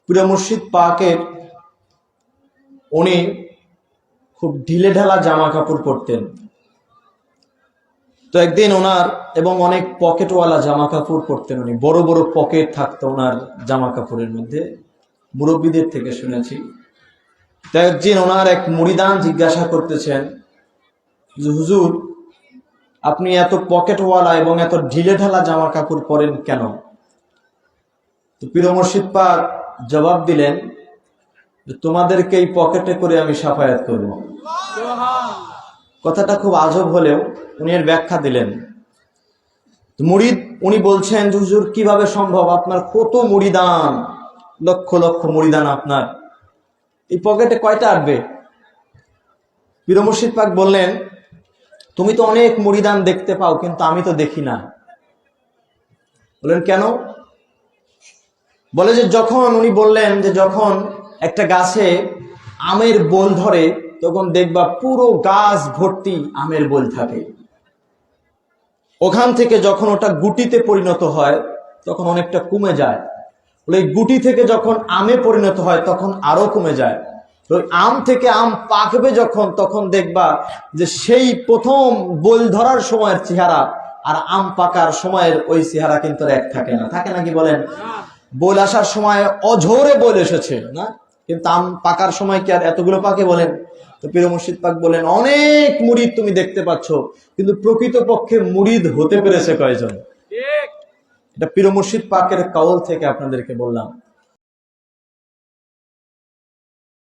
প্রিয় মুর্শিদ পাকের উনি খুব ঢিলে ঢালা জামা কাপড় পরতেন। তো একদিন ওনার এবং অনেক পকেটওয়ালা জামা কাপড় পরতেন উনি, বড় বড় পকেট থাকতো ওনার জামা কাপড়ের মধ্যে, মুরব্বীদের থেকে শুনেছি। তো একদিন ওনার এক মুরিদান জিজ্ঞাসা করতেছেন যে হুজুর, আপনি এত পকেটওয়ালা এবং এত ঢিলে ঢালা জামা কাপড় পরেন কেন? তো পীর মুর্শিদ পাক জবাব দিলেন যে তোমাদেরকে এই পকেটে করে আমি সাফায়াত করব। কথাটা খুব আজব হলেও উনি এর ব্যাখ্যা দিলেন। মুরিদ উনি বলছেন যে হুজুর কিভাবে সম্ভব, আপনার কত মুরিদান, লক্ষ লক্ষ মুরিদান, আপনার এই পকেটে কয়টা আটবে? পীর মুর্শিদ পাক বললেন তুমি তো অনেক মুরিদান দেখতে পাও, কিন্তু আমি তো দেখি না। বললেন কেন? বলে যে যখন উনি বললেন যে যখন একটা গাছে আমের বোল ধরে তখন দেখবা পুরো গাছ ভর্তি আমের বোল থাকে, ওখান থেকে যখন ওটা গুটিতে পরিণত হয় তখন অনেকটা কমে যায়। বলে গুটি থেকে যখন আমে পরিণত হয় তখন আরো কমে যায়। তো আম থেকে আম পাকবে যখন, তখন দেখবা যে সেই প্রথম বোল ধরার সময়ের চেহারা আর আম পাকার সময়ের ওই চেহারা কিন্তু এক থাকে না। থাকে নাকি বলেন? বোল আসার সময় অঝোরে বোল এসেছে না, কিন্তু আম পাকার সময় কি আর এতগুলো পাকে বলেন? তো পীর মুর্শিদ পাক বলেন অনেক মুরিদ তুমি দেখতে পাচ্ছ, কিন্তু প্রকৃতপক্ষে মুরিদ হতে পেরেছে কয়জন? এটা পীর মুর্শিদ পাকের কাউল থেকে আপনাদেরকে বললাম।